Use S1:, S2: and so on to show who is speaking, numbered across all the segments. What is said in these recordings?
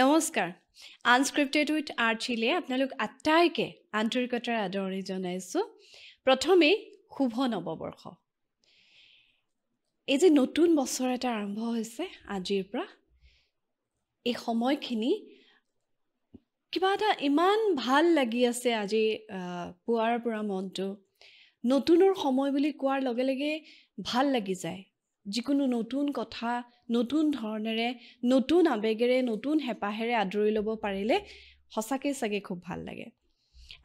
S1: নমস্কাৰ unscripted with আৰ্চিলে আপোনালোক আটাইকে আন্তৰিকতাৰ আদৰণি জনাইছোঁ প্ৰথমেই শুভ নৱবৰ্ষ এই যে নতুন বছৰ এটা আৰম্ভ হৈছে আজিৰ পৰা এই সময়খিনি কিবা এটা ইমান ভাল লাগি আছে আজি পুৱাৰ পৰা মনটো নতুনৰ সময় বুলি কোৱাৰ লগে লগে ভাল লাগি যায় যিকোনো নতুন কথা নতুন ধৰণেৰে নতুন আবেগেৰে নতুন হেপাহেৰে আদৰি ল'ব পাৰিলে সঁচাকৈ চাগে খুব ভাল লাগে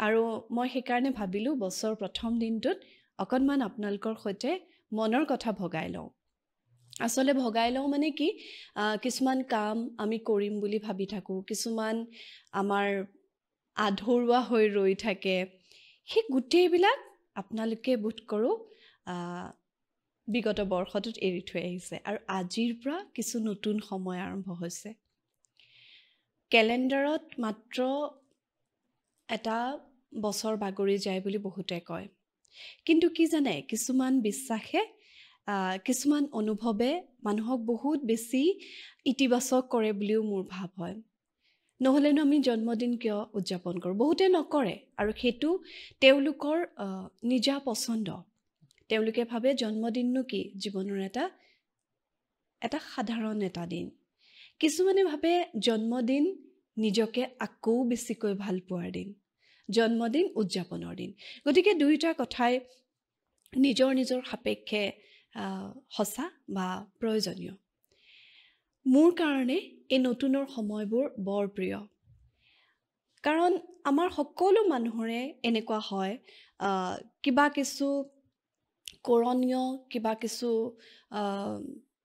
S1: আৰু মই সেইকাৰণে ভাবিলোঁ বছৰ প্ৰথম দিনটোত অকণমান আপোনালোকৰ সৈতে মনৰ কথা ভগাই লওঁ আচলতে ভগাই লওঁ মানে কি কিছুমান কাম আমি কৰিম বুলি ভাবি থাকোঁ কিছুমান আমাৰ আধৰুৱা হৈ ৰৈ থাকে সেই গোটেইবিলাক আপোনালোকে বোধ কৰোঁ বিগত বৰ্ষটোত এৰি থৈ আহিছে আৰু আজিৰ পৰা কিছু নতুন সময় আৰম্ভ হৈছে কেলেণ্ডাৰত মাত্ৰ এটা বছৰ বাগৰি যায় বুলি বহুতে কয় কিন্তু কি জানে কিছুমান বিশ্বাসে কিছুমান অনুভৱে মানুহক বহুত বেছি ইতিবাচক কৰে বুলিও মোৰ ভাৱ হয় নহ'লেনো আমি জন্মদিন কিয় উদযাপন কৰোঁ বহুতে নকৰে আৰু সেইটো তেওঁলোকৰ নিজা পচন্দ তেওঁলোকে ভাবে জন্মদিননো কি জীৱনৰ এটা সাধাৰণ এটা দিন কিছুমানে ভাবে জন্মদিন নিজকে আকৌ বেছিকৈ ভাল পোৱাৰ দিন জন্মদিন উদযাপনৰ দিন গতিকে দুয়োটা কথাই নিজৰ নিজৰ সাপেক্ষে সঁচা বা প্ৰয়োজনীয় মোৰ কাৰণে এই নতুনৰ সময়বোৰ বৰ প্ৰিয় কাৰণ আমাৰ সকলো মানুহৰে এনেকুৱা হয় কিবা কিছু কৰণীয় কিবা কিছু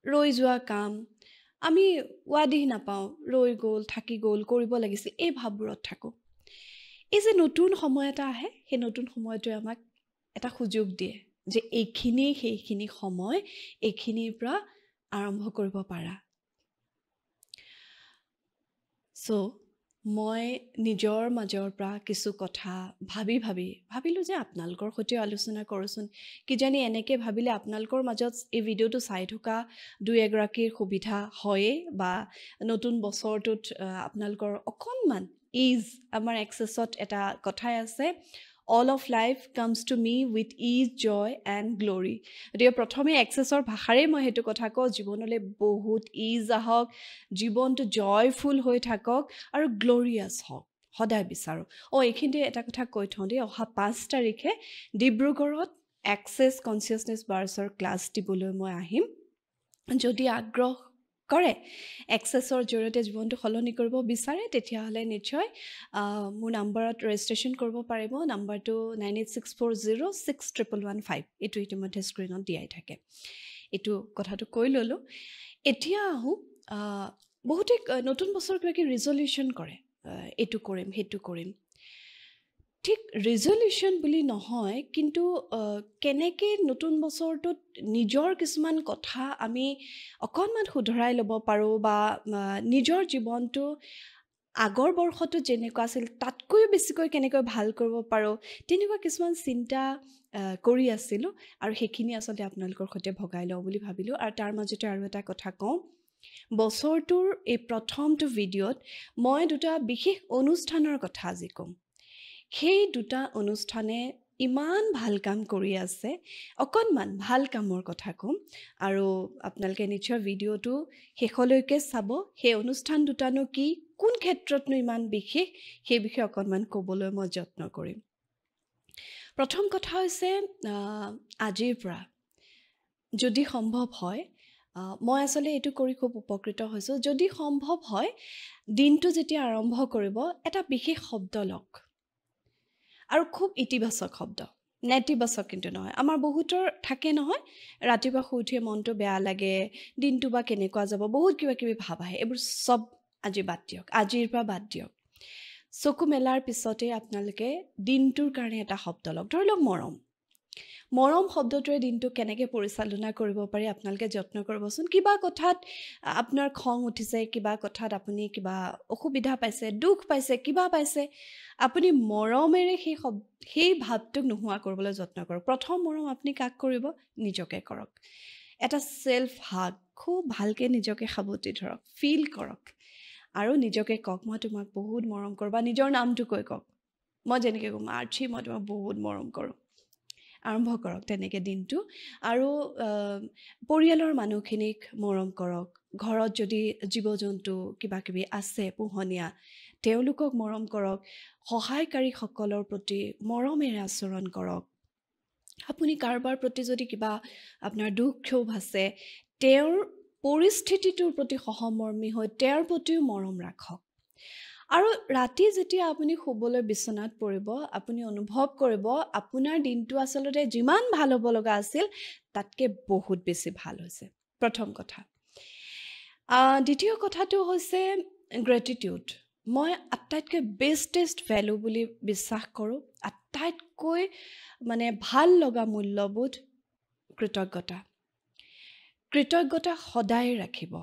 S1: ৰৈ যোৱা কাম আমি ৱাদিহ নাপাওঁ ৰৈ গ'ল থাকি গ'ল কৰিব লাগিছিল এই ভাৱবোৰত থাকোঁ এই যে নতুন সময় এটা আহে সেই নতুন সময়টোৱে আমাক এটা সুযোগ দিয়ে যে এইখিনি সেইখিনি সময় এইখিনিৰ পৰা আৰম্ভ কৰিব পাৰা মই নিজৰ মাজৰ পৰা কিছু কথা ভাবিলোঁ যে আপোনালোকৰ সৈতে আলোচনা কৰোঁচোন কিজানি এনেকৈ ভাবিলে আপোনালোকৰ মাজত এই ভিডিঅ'টো চাই থকা দুই এগৰাকীৰ সুবিধা হয়েই বা নতুন বছৰটোত আপোনালোকৰ অকণমান ইজ আমাৰ এক্সেছত এটা কথাই আছে all of life comes to me with ease, joy and glory. গতিকে প্ৰথমে এক্সেছৰ ভাষাৰে মই সেইটো কথা কওঁ জীৱনলৈ বহুত ইজ আহক জীৱনটো জয়ফুল হৈ থাকক আৰু গ্লৰিয়াছ হওক সদায় বিচাৰোঁ এইখিনিতে এটা কথা কৈ থওঁ দেই অহা 5 তাৰিখে ডিব্ৰুগড়ত এক্সেছ কনচিয়াছনেছ বাৰ্ছৰ ক্লাছ দিবলৈ মই আহিম যদি আগ্ৰহ কৰে এক্সেছৰ জৰিয়তে জীৱনটো সলনি কৰিব বিচাৰে তেতিয়াহ'লে নিশ্চয় মোৰ নাম্বাৰত ৰেজিষ্ট্ৰেশ্যন কৰিব পাৰিব নাম্বাৰটো 9864061115 এইটো ইতিমধ্যে স্ক্ৰীণত দিয়াই থাকে এইটো কথাটো কৈ ল'লোঁ এতিয়া আহোঁ বহুতে নতুন বছৰ কিবাকি ৰিজলিউশ্যন কৰে এইটো কৰিম সেইটো কৰিম ঠিক ৰিজলিউশ্যন বুলি নহয় কিন্তু কেনেকৈ নতুন বছৰটোত নিজৰ কিছুমান কথা আমি অকণমান শুধৰাই ল'ব পাৰোঁ বা নিজৰ জীৱনটো আগৰ বৰ্ষটো যেনেকুৱা আছিল তাতকৈও বেছিকৈ কেনেকৈ ভাল কৰিব পাৰোঁ তেনেকুৱা কিছুমান চিন্তা কৰি আছিলোঁ আৰু সেইখিনি আচলতে আপোনালোকৰ সৈতে ভগাই লওঁ বুলি ভাবিলোঁ আৰু তাৰ মাজতে আৰু এটা কথা কওঁ বছৰটোৰ এই প্ৰথমটো ভিডিঅ'ত মই দুটা বিশেষ অনুষ্ঠানৰ কথা আজি ক'ম সেই দুটা অনুষ্ঠানে ইমান ভাল কাম কৰি আছে অকণমান ভাল কামৰ কথা ক'ম আৰু আপোনালোকে নিশ্চয় ভিডিঅ'টো শেষলৈকে চাব সেই অনুষ্ঠান দুটানো কি কোন ক্ষেত্ৰতনো ইমান বিশেষ সেই বিষয়ে অকণমান ক'বলৈ মই যত্ন কৰিম প্ৰথম কথা হৈছে আজিৰ পৰা যদি সম্ভৱ হয় মই আচলতে এইটো কৰি খুব উপকৃত হৈছোঁ যদি সম্ভৱ হয় দিনটো যেতিয়া আৰম্ভ কৰিব এটা বিশেষ শব্দ লওক আৰু খুব ইতিবাচক শব্দ নেতিবাচক কিন্তু নহয় আমাৰ বহুতৰ থাকে নহয় ৰাতিপুৱা শুই উঠিয়ে মনটো বেয়া লাগে দিনটো বা কেনেকুৱা যাব বহুত কিবা কিবি ভাৱ আহে এইবোৰ চব আজি বাদ দিয়ক আজিৰ পৰা বাদ দিয়ক চকু মেলাৰ পিছতে আপোনালোকে দিনটোৰ কাৰণে এটা শব্দ লওক ধৰি লওক মৰম শব্দটোৱে দিনটো কেনেকৈ পৰিচালনা কৰিব পাৰি আপোনালোকে যত্ন কৰিবচোন কিবা কথাত আপোনাৰ খং উঠিছে কিবা কথাত আপুনি কিবা অসুবিধা পাইছে দুখ পাইছে কিবা পাইছে আপুনি মৰমেৰে সেই ভাৱটোক নোহোৱা কৰিবলৈ যত্ন কৰক প্ৰথম মৰম আপুনি কাক কৰিব নিজকে কৰক এটা সেলফ হাগ খুব ভালকৈ নিজকে সাৱটি ধৰক ফিল কৰক আৰু নিজকে কওক মই তোমাক বহুত মৰম কৰোঁ, বা নিজৰ নামটো কৈ কওক। মই যেনেকৈ ক'ম আৰ্চি মই তোমাক বহুত মৰম কৰোঁ। আৰম্ভ কৰক তেনেকৈ দিনটো। আৰু পৰিয়ালৰ মানুহখিনিক মৰম কৰক। ঘৰত যদি জীৱ জন্তু কিবা কিবি আছে পোহনীয়া, তেওঁলোকক মৰম কৰক। সহায়কাৰীসকলৰ প্ৰতি মৰমেৰে আচৰণ কৰক। আপুনি কাৰোবাৰ প্ৰতি যদি কিবা আপোনাৰ দুখ ক্ষোভ আছে, তেওঁৰ পৰিস্থিতিটোৰ প্ৰতি সহমৰ্মী হৈ তেওঁৰ প্ৰতিও মৰম ৰাখক। আৰু ৰাতি যেতিয়া আপুনি শুবলৈ বিচনাত পৰিব, আপুনি অনুভৱ কৰিব আপোনাৰ দিনটো আচলতে যিমান ভাল হ'ব লগা আছিল তাতকৈ বহুত বেছি ভাল হৈছে। প্ৰথম কথা। দ্বিতীয় কথাটো হৈছে গ্ৰেটিটিউড। মই আটাইতকৈ বেষ্টেষ্ট ভেলু বুলি বিশ্বাস কৰোঁ। আটাইতকৈ মানে ভাল লগা মূল্যবোধ কৃতজ্ঞতা। কৃতজ্ঞতা সদায় ৰাখিব।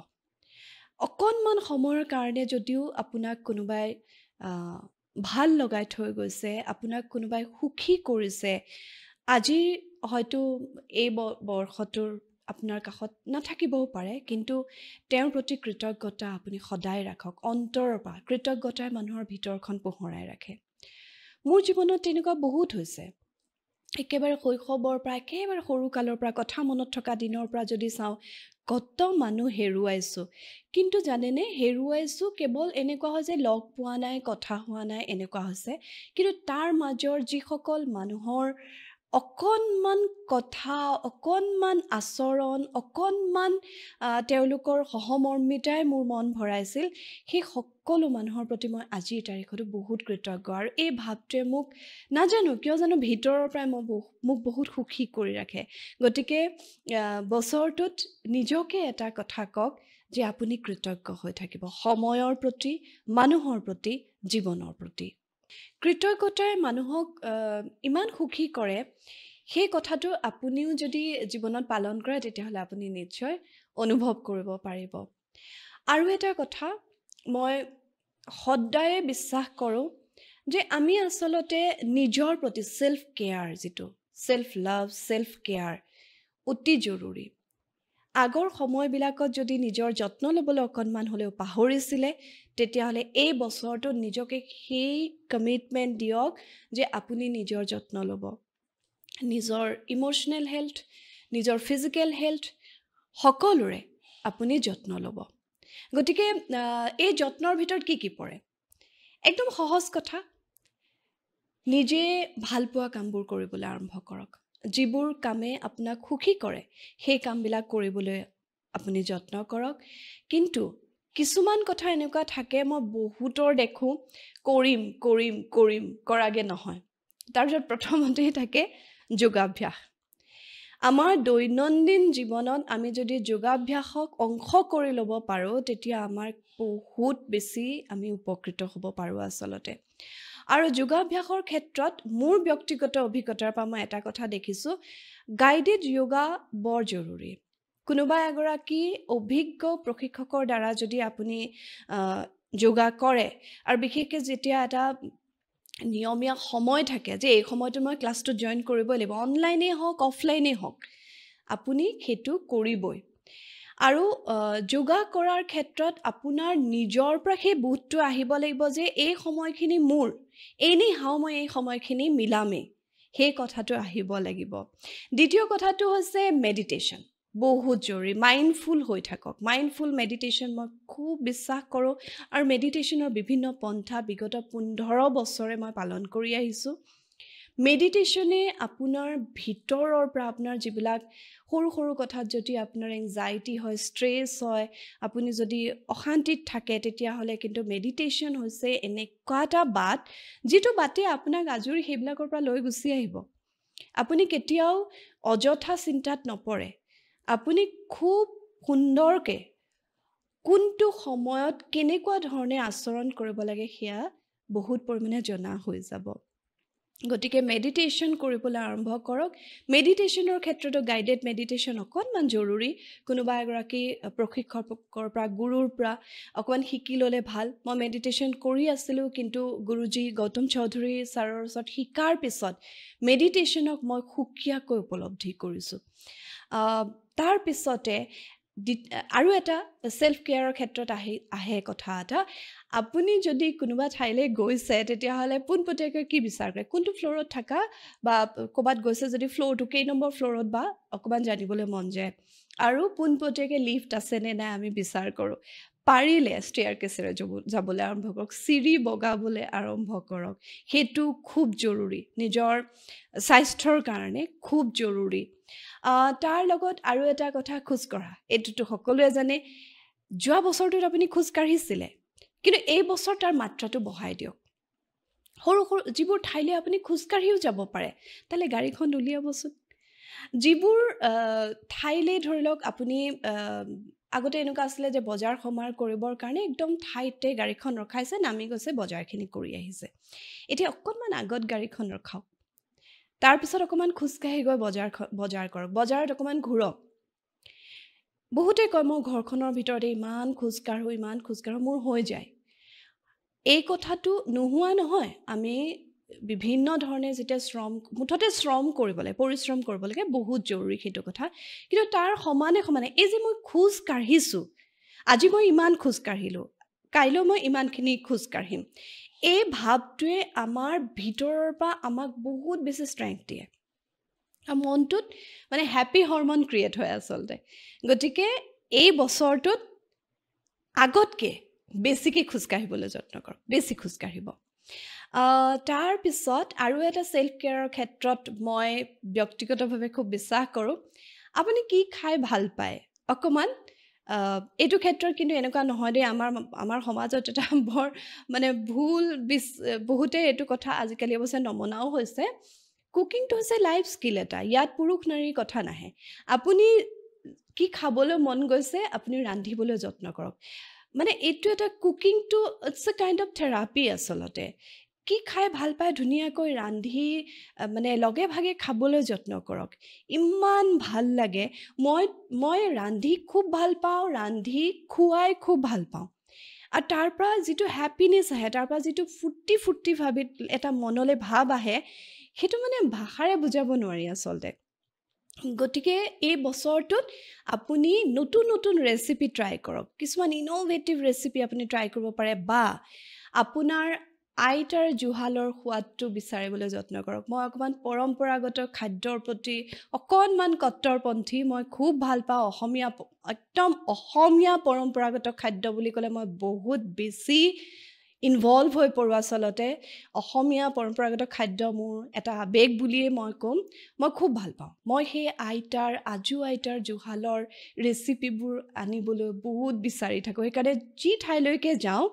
S1: অকণমান সময়ৰ কাৰণে যদিও আপোনাক কোনোবাই ভাল লগাই থৈ গৈছে, আপোনাক কোনোবাই সুখী কৰিছে, আজি হয়তো এই বৰ্ষটোৰ আপোনাৰ কাষত নাথাকিবও পাৰে, কিন্তু তেওঁৰ প্ৰতি কৃতজ্ঞতা আপুনি সদায় ৰাখক অন্তৰৰ পৰা। কৃতজ্ঞতাই মানুহৰ ভিতৰখন পোহৰাই ৰাখে। মোৰ জীৱনত তেনেকুৱা বহুত হৈছে। একেবাৰে শৈশৱৰ পৰা, একেবাৰে সৰুকালৰ পৰা, কথা মনত থকা দিনৰ পৰা যদি চাওঁ, কত মানুহ হেৰুৱাইছোঁ। কিন্তু জানেনে, হেৰুৱাইছোঁ কেৱল এনেকুৱা হয় যে লগ পোৱা নাই, কথা হোৱা নাই, এনেকুৱা হৈছে। কিন্তু তাৰ মাজৰ যিসকল মানুহৰ অকণমান কথা, অকণমান আচৰণ, অকণমান তেওঁলোকৰ সহমৰ্মিতাই মোৰ মন ভৰাইছিল, সেই সকলো মানুহৰ প্ৰতি মই আজিৰ তাৰিখতো বহুত কৃতজ্ঞ। আৰু এই ভাৱটোৱে মোক নাজানো কিয় জানো ভিতৰৰ পৰাই মোক বহুত সুখী কৰি ৰাখে। গতিকে বছৰটোত নিজকে এটা কথা কওক যে আপুনি কৃতজ্ঞ হৈ থাকিব সময়ৰ প্ৰতি, মানুহৰ প্ৰতি, জীৱনৰ প্ৰতি। কৃতজ্ঞতাই মানুহক ইমান সুখী কৰে, সেই কথাটো আপুনিও যদি জীৱনত পালন কৰে তেতিয়াহ'লে আপুনি নিশ্চয় অনুভৱ কৰিব পাৰিব। আৰু এটা কথা মই সদায়ে বিশ্বাস কৰোঁ যে আমি আচলতে নিজৰ প্ৰতি সেল্ফ কেয়াৰ, যিটো সেল্ফ লাভ, সেল্ফ কেয়াৰ অতি জৰুৰী। আগৰ সময়বিলাকত যদি নিজৰ যত্ন ল'বলৈ অকণমান হ'লেও পাহৰিছিলে, তেতিয়াহ'লে এই বছৰটোত নিজকে সেই কমিটমেণ্ট দিয়ক যে আপুনি নিজৰ যত্ন ল'ব। নিজৰ ইম'শ্যনেল হেল্থ, নিজৰ ফিজিকেল হেল্থ, সকলোৰে আপুনি যত্ন ল'ব। গতিকে এই যত্নৰ ভিতৰত কি কি পৰে? একদম সহজ কথা, নিজে ভাল পোৱা কামবোৰ কৰিবলৈ আৰম্ভ কৰক। যিবোৰ কামে আপোনাক সুখী কৰে সেই কামবিলাক কৰিবলৈ আপুনি যত্ন কৰক। কিন্তু কিছুমান কথা এনেকুৱা থাকে, মই বহুতৰ দেখোঁ কৰিম কৰিম কৰিম কৰাগে নহয়। তাৰপিছত প্ৰথমতেই থাকে যোগাভ্যাস। আমাৰ দৈনন্দিন জীৱনত আমি যদি যোগাভ্যাসক অংশ কৰি ল'ব পাৰোঁ, তেতিয়া আমাৰ বহুত বেছি আমি উপকৃত হ'ব পাৰোঁ আচলতে। আৰু যোগাভ্যাসৰ ক্ষেত্ৰত মোৰ ব্যক্তিগত অভিজ্ঞতাৰ পৰা মই এটা কথা দেখিছোঁ, গাইডেড য়োগা বৰ জৰুৰী। কোনোবা এগৰাকী অভিজ্ঞ প্ৰশিক্ষকৰ দ্বাৰা যদি আপুনি যোগা কৰে, আৰু বিশেষকৈ যেতিয়া এটা নিয়মীয়া সময় থাকে যে এই সময়টো মই ক্লাছটো জইন কৰিবই লাগিব, অনলাইনেই হওক অফলাইনেই হওক, আপুনি সেইটো কৰিবই। আৰু যোগা কৰাৰ ক্ষেত্ৰত আপোনাৰ নিজৰ পৰা সেই বোধটো আহিব লাগিব যে এই সময়খিনি মোৰ, এনেই হাও মই এই সময়খিনি মিলামেই, সেই কথাটো আহিব লাগিব। দ্বিতীয় কথাটো হৈছে মেডিটেশ্যন, বহুত জৰুৰী। মাইণ্ডফুল হৈ থাকক। মাইণ্ডফুল মেডিটেশ্যন মই খুব বিশ্বাস কৰোঁ, আৰু মেডিটেশ্যনৰ বিভিন্ন পন্থা বিগত 15 বছৰে মই পালন কৰি আহিছোঁ। মেডিটেশ্যনে আপোনাৰ ভিতৰৰ পৰা আপোনাৰ যিবিলাক সৰু সৰু কথাত যদি আপোনাৰ এংজাইটি হয়, ষ্ট্ৰেছ হয়, আপুনি যদি অশান্তিত থাকে, তেতিয়াহ'লে কিন্তু মেডিটেশ্যন হৈছে এনেকুৱা এটা বাট যিটো বাটে আপোনাক আজৰি সেইবিলাকৰ পৰা লৈ গুচি আহিব। আপুনি কেতিয়াও অযথা চিন্তাত নপৰে। আপুনি খুব সুন্দৰকৈ কোনটো সময়ত কেনেকুৱা ধৰণে আচৰণ কৰিব লাগে সেয়া বহুত পৰিমাণে জনা হৈ যাব। গতিকে মেডিটেশ্যন কৰিবলৈ আৰম্ভ কৰক। মেডিটেশ্যনৰ ক্ষেত্ৰতো গাইডেড মেডিটেশ্যন অকণমান জৰুৰী। কোনোবা এগৰাকী প্ৰশিক্ষকৰ পৰা, গুৰুৰ পৰা অকণমান শিকি ল'লে ভাল। মই মেডিটেশ্যন কৰি আছিলোঁ, কিন্তু গুৰুজী গৌতম চৌধুৰী ছাৰৰ ওচৰত শিকাৰ পিছত মেডিটেশ্যনক মই সুকীয়াকৈ উপলব্ধি কৰিছোঁ। তাৰ পিছতে আৰু এটা সেলফ কেয়াৰৰ ক্ষেত্ৰত আহে কথা এটা আপুনি যদি কোনোবা ঠাইলৈ গৈছে তেতিয়াহ'লে পোনপটীয়াকৈ কি বিচাৰ কৰে কোনটো ফ্ল'ৰত থাকা বা ক'ৰবাত গৈছে যদি ফ্ল'ৰটো কেই নম্বৰ ফ্ল'ৰত বা অকণমান জানিবলৈ মন যায় আৰু পোনপটীয়াকৈ লিফ্ট আছেনে নাই আমি বিচাৰ কৰোঁ পাৰিলে ষ্টেয়াৰকেছেৰে যাবলৈ আৰম্ভ কৰক চিৰি বগাবলৈ আৰম্ভ কৰক সেইটো খুব জৰুৰী নিজৰ স্বাস্থ্যৰ কাৰণে খুব জৰুৰী তাৰ লগত আৰু এটা কথা খোজকঢ়া এইটোতো সকলোৱে জানে যোৱা বছৰটোত আপুনি খোজকাঢ়িছিলে কিন্তু এই বছৰ তাৰ মাত্ৰাটো বঢ়াই দিয়ক সৰু সৰু যিবোৰ ঠাইলৈ আপুনি খোজকাঢ়িও যাব পাৰে তালৈ গাড়ীখন উলিয়াবচোন যিবোৰ ঠাইলৈ ধৰি লওক আপুনি আগতে এনেকুৱা আছিলে যে বজাৰ সমাৰ কৰিবৰ কাৰণে একদম ঠাইতে গাড়ীখন ৰখাইছে নামি গৈছে বজাৰখিনি কৰি আহিছে এতিয়া অকণমান আগত গাড়ীখন ৰখাওক তাৰপিছত অকণমান খোজকাঢ়ি গৈ বজাৰ কৰক বজাৰত অকণমান ঘূৰক বহুতে কয় মোৰ ঘৰখনৰ ভিতৰতে ইমান খোজকাঢ়ো মোৰ হৈ যায় এই কথাটো নোহোৱা নহয় আমি বিভিন্ন ধৰণে যেতিয়া মুঠতে শ্ৰম কৰিব লাগে পৰিশ্ৰম কৰিব লাগে বহুত জৰুৰী সেইটো কথা কিন্তু তাৰ সমানে এই যে মই খোজ কাঢ়িছোঁ আজি মই ইমান খোজ কাঢ়িলোঁ কাইলৈ মই ইমানখিনি খোজ কাঢ়িম এই ভাৱটোৱে আমাৰ ভিতৰৰ পৰা আমাক বহুত বেছি ষ্ট্ৰেংথ দিয়ে মনটোত মানে হেপী হৰমন ক্ৰিয়েট হয় আচলতে গতিকে এই বছৰটোত আগতকৈ বেছিকৈ খোজকাঢ়িবলৈ যত্ন কৰক বেছি খোজকাঢ়িব তাৰপিছত আৰু এটা ছেল্ফ কেয়াৰৰ ক্ষেত্ৰত মই ব্যক্তিগতভাৱে খুব বিশ্বাস কৰোঁ আপুনি কি খাই ভাল পায় অকণমান এইটো ক্ষেত্ৰত কিন্তু এনেকুৱা নহয় দেই আমাৰ সমাজত এটা বৰ মানে ভুল বহুতে এইটো কথা আজিকালি অৱশ্যে নমনাও হৈছে কুকিংটো হৈছে লাইফ স্কিল এটা ইয়াত পুৰুষ নাৰীৰ কথা নাহে আপুনি কি খাবলৈ মন গৈছে আপুনি ৰান্ধিবলৈ যত্ন কৰক মানে এইটো এটা কুকিংটো it's a kind of therapy আচলতে কি খাই ভাল পায় ধুনীয়াকৈ ৰান্ধি মানে লগে ভাগে খাবলৈ যত্ন কৰক ইমান ভাল লাগে মই ৰান্ধি খুব ভাল পাওঁ ৰান্ধি খুৱাই খুব ভাল পাওঁ আৰু তাৰ পৰা যিটো হেপিনেছ আহে তাৰ পৰা যিটো ফুৰ্তি ভাবি এটা মনলৈ ভাৱ আহে সেইটো মানে ভাষাৰে বুজাব নোৱাৰি আচলতে গতিকে এই বছৰটোত আপুনি নতুন নতুন ৰেচিপি ট্ৰাই কৰক কিছুমান ইন'ভেটিভ ৰেচিপি আপুনি ট্ৰাই কৰিব পাৰে বা আপোনাৰ আইতাৰ জুহালৰ সোৱাদটো বিচাৰিবলৈ যত্ন কৰক মই অকণমান পৰম্পৰাগত খাদ্যৰ প্ৰতি অকণমান কট্টৰপন্থী মই খুব ভাল পাওঁ একদম অসমীয়া পৰম্পৰাগত খাদ্য বুলি ক'লে মই বহুত বেছি ইনভলভ হৈ পৰোঁ আচলতে অসমীয়া পৰম্পৰাগত খাদ্য মোৰ এটা আৱেগ বুলিয়েই মই ক'ম মই খুব ভাল পাওঁ মই সেই আইতাৰ জুহালৰ ৰেচিপিবোৰ আনিবলৈ বহুত বিচাৰি থাকোঁ সেইকাৰণে যি ঠাইলৈকে যাওঁ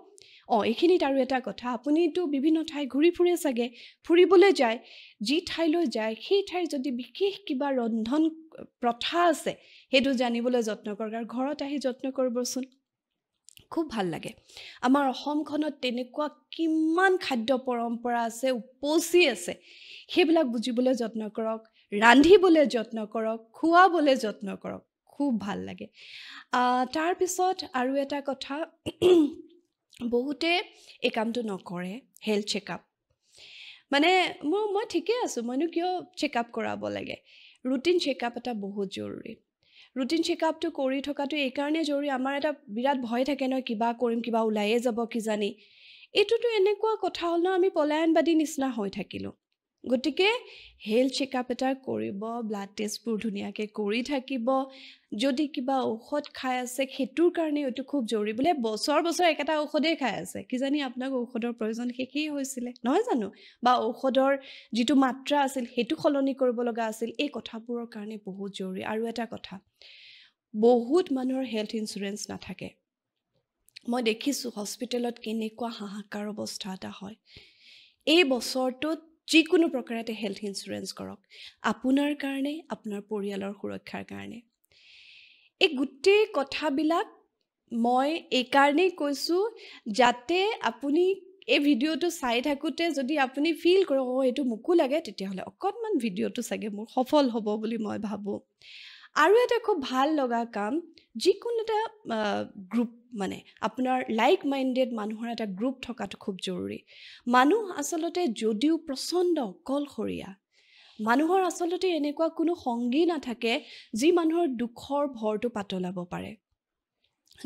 S1: এইখিনিত আৰু এটা কথা আপুনিতো বিভিন্ন ঠাই ঘূৰি ফুৰে চাগে ফুৰিবলৈ যায় যি ঠাইলৈ যায় সেই ঠাইৰ যদি বিশেষ কিবা ৰন্ধন প্ৰথা আছে সেইটো জানিবলৈ যত্ন কৰক আৰু ঘৰত আহি যত্ন কৰিবচোন খুব ভাল লাগে আমাৰ অসমখনত তেনেকুৱা কিমান খাদ্য পৰম্পৰা আছে উপচি আছে সেইবিলাক বুজিবলৈ যত্ন কৰক ৰান্ধিবলৈ যত্ন কৰক খুৱাবলৈ যত্ন কৰক খুব ভাল লাগে তাৰপিছত আৰু এটা কথা বহুতে এই কামটো নকৰে হেল্থ চেকআপ মানে মই ঠিকে আছোঁ মইনো কিয় চেকআপ কৰাব লাগে ৰুটিন চেকআপ এটা বহুত জৰুৰী ৰুটিন চেকআপটো কৰি থকাটো এইকাৰণে জৰুৰী আমাৰ এটা বিৰাট ভয় থাকে নহয় কিবা কৰিম কিবা ওলায়ে যাব কিজানি এইটোতো এনেকুৱা কথা হ'ল ন আমি পলায়নবাদী নিচিনা হৈ থাকিলোঁ গতিকে হেল্থ চেকআপ এটা কৰিব ব্লাড টেষ্টবোৰ ধুনীয়াকৈ কৰি থাকিব যদি কিবা ঔষধ খাই আছে সেইটোৰ কাৰণে এইটো খুব জৰুৰী বোলে বছৰ একেটা ঔষধেই খাই আছে কিজানি আপোনাক ঔষধৰ প্ৰয়োজন শেষেই হৈছিলে নহয় জানো বা ঔষধৰ যিটো মাত্ৰা আছিল সেইটো সলনি কৰিব লগা আছিল এই কথাবোৰৰ কাৰণে বহুত জৰুৰী আৰু এটা কথা বহুত মানুহৰ হেল্থ ইঞ্চুৰেঞ্চ নাথাকে মই দেখিছোঁ হস্পিটেলত কেনেকুৱা হাহাকাৰ অৱস্থা এটা হয় এই বছৰটোত যিকোনো প্ৰকাৰতে হেল্থ ইঞ্চুৰেঞ্চ কৰক আপোনাৰ কাৰণে আপোনাৰ পৰিয়ালৰ সুৰক্ষাৰ কাৰণে এই গোটেই কথাবিলাক মই এইকাৰণেই কৈছোঁ যাতে আপুনি এই ভিডিঅ'টো চাই থাকোঁতে যদি আপুনি ফিল কৰে এইটো মোকো লাগে তেতিয়াহ'লে অকণমান ভিডিঅ'টো চাগে মোৰ সফল হ'ব বুলি মই ভাবোঁ আৰু এটা খুব ভাল লগা কাম যিকোনো এটা গ্ৰুপ মানে আপোনাৰ লাইক মাইণ্ডেড মানুহৰ এটা গ্ৰুপ থকাটো খুব জৰুৰী মানুহ আচলতে যদিও প্ৰচণ্ড অকলশৰীয়া মানুহৰ আচলতে এনেকুৱা কোনো সংগী নাথাকে যি মানুহৰ দুখৰ ভৰটো পাতলাব পাৰে,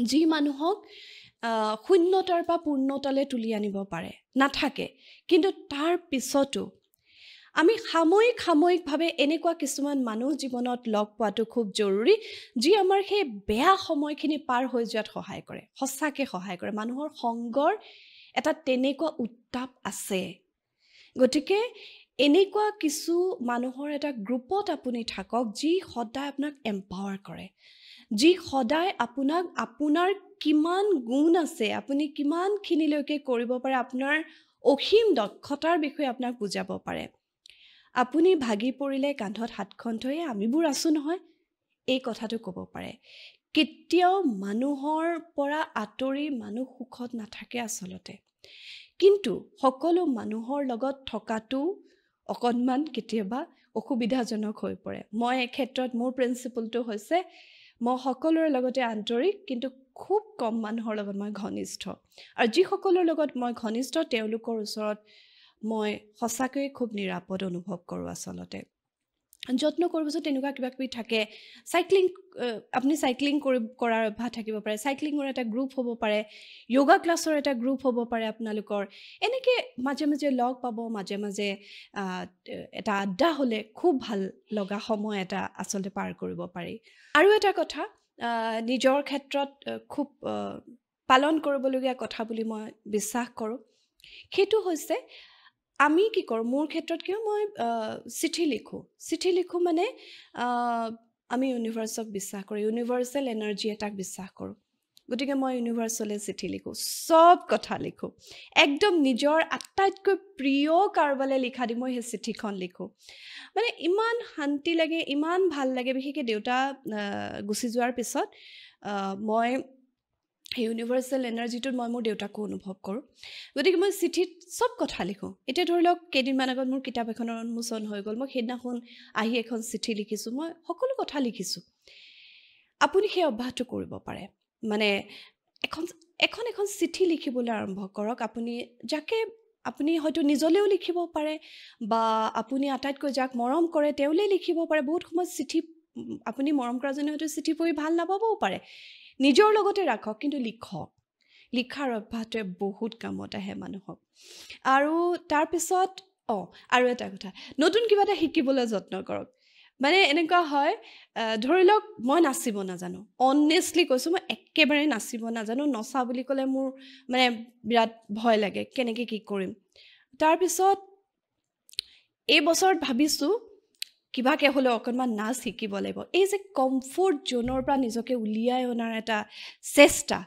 S1: যি মানুহক শূন্যতাৰ পৰা পূৰ্ণতালৈ তুলি আনিব পাৰে, নাথাকে। কিন্তু তাৰ পিছতো আমি সাময়িকভাৱে এনেকুৱা কিছুমান মানুহ জীৱনত লগ পোৱাটো খুব জৰুৰী, যি আমাৰ সেই বেয়া সময়খিনি পাৰ হৈ যোৱাত সহায় কৰে, সঁচাকৈ সহায় কৰে। মানুহৰ সংগৰ এটা তেনেকুৱা উত্তাপ আছে। গতিকে এনেকুৱা কিছু মানুহৰ এটা গ্ৰুপত আপুনি থাকক, যি সদায় আপোনাক এম্পাৱাৰ কৰে, যি সদায় আপোনাক আপোনাৰ কিমান গুণ আছে, আপুনি কিমানখিনিলৈকে কৰিব পাৰে, আপোনাৰ অসীম দক্ষতাৰ বিষয়ে আপোনাক বুজাব পাৰে। আপুনি ভাগি পৰিলে কান্ধত হাতখন থৈ আমিবোৰ আছোঁ নহয়, এই কথাটো ক'ব পাৰে। কেতিয়াও মানুহৰ পৰা আঁতৰি মানুহ সুখত নাথাকে আচলতে। কিন্তু সকলো মানুহৰ লগত থকাটো অকণমান কেতিয়াবা অসুবিধাজনক হৈ পৰে। মই এই ক্ষেত্ৰত মোৰ প্ৰিন্সিপলটো হৈছে মই সকলোৰে লগতে আন্তৰিক, কিন্তু খুব কম মানুহৰ লগত মই ঘনিষ্ঠ। আৰু যিসকলৰ লগত মই ঘনিষ্ঠ তেওঁলোকৰ ওচৰত মই সঁচাকৈয়ে খুব নিৰাপদ অনুভৱ কৰোঁ আচলতে। যত্ন কৰিবচোন, তেনেকুৱা কিবা কিবি থাকে। আপুনি চাইক্লিং কৰাৰ অভ্যাস থাকিব পাৰে, চাইক্লিঙৰ এটা গ্ৰুপ হ'ব পাৰে, য়োগা ক্লাছৰ এটা গ্ৰুপ হ'ব পাৰে আপোনালোকৰ। এনেকৈ মাজে মাজে লগ পাব, মাজে মাজে এটা আড্ডা হ'লে খুব ভাল লগা সময় এটা আচলতে পাৰ কৰিব পাৰি। আৰু এটা কথা নিজৰ ক্ষেত্ৰত খুব পালন কৰিবলগীয়া কথা বুলি মই বিশ্বাস কৰোঁ, সেইটো হৈছে আমি কি কৰোঁ, মোৰ ক্ষেত্ৰত কিয় মই চিঠি লিখোঁ মানে আমি ইউনিভাৰ্চক বিশ্বাস কৰোঁ, ইউনিভাৰ্চেল এনাৰ্জি এটাক বিশ্বাস কৰোঁ। গতিকে মই ইউনিভাৰ্চলৈ চিঠি লিখোঁ, চব কথা লিখোঁ। একদম নিজৰ আটাইতকৈ প্ৰিয় কাৰোবালৈ লিখা দি মই সেই চিঠিখন লিখোঁ। মানে ইমান শান্তি লাগে, ইমান ভাল লাগে। বিশেষকৈ দেউতা গুচি যোৱাৰ পিছত মই সেই ইউনিভাৰ্চেল এনাৰ্জিটোত মই মোৰ দেউতাকো অনুভৱ কৰোঁ। গতিকে মই চিঠিত চব কথা লিখোঁ। এতিয়া ধৰি লওক কেইদিনমান আগত মোৰ কিতাপ এখনৰ উন্মোচন হৈ গ'ল, মই সেইদিনাখন আহি এখন চিঠি লিখিছোঁ, মই সকলো কথা লিখিছোঁ। আপুনি সেই অভ্যাসটো কৰিব পাৰে। মানে এখন চিঠি লিখিবলৈ আৰম্ভ কৰক। আপুনি যাকে আপুনি হয়তো নিজলৈও লিখিব পাৰে, বা আপুনি আটাইতকৈ যাক মৰম কৰে তেওঁলৈ লিখিব পাৰে। বহুত সময়ত চিঠি আপুনি মৰম কৰাজনে হয়তো চিঠি পঢ়ি ভাল নাপাবও পাৰে। নিজৰ লগতে ৰাখক, কিন্তু লিখাৰ অভ্যাসটোৱে বহুত কামত আহে মানুহক। আৰু তাৰপিছত আৰু এটা কথা, নতুন কিবা এটা শিকিবলৈ যত্ন কৰক। মানে এনেকুৱা হয়, ধৰি লওক মই নাচিব নাজানো, অনেষ্টলি কৈছোঁ, মই একেবাৰে নাচিব নাজানো। নচা বুলি ক'লে মোৰ মানে বিৰাট ভয় লাগে, কেনেকৈ কি কৰিম। তাৰপিছত এই বছৰত ভাবিছোঁ কিবাকৈ হ'লেও অকণমান নাচ শিকিব লাগিব। এই যে কমফৰ্ট জ'নৰ পৰা নিজকে উলিয়াই অনাৰ এটা চেষ্টা,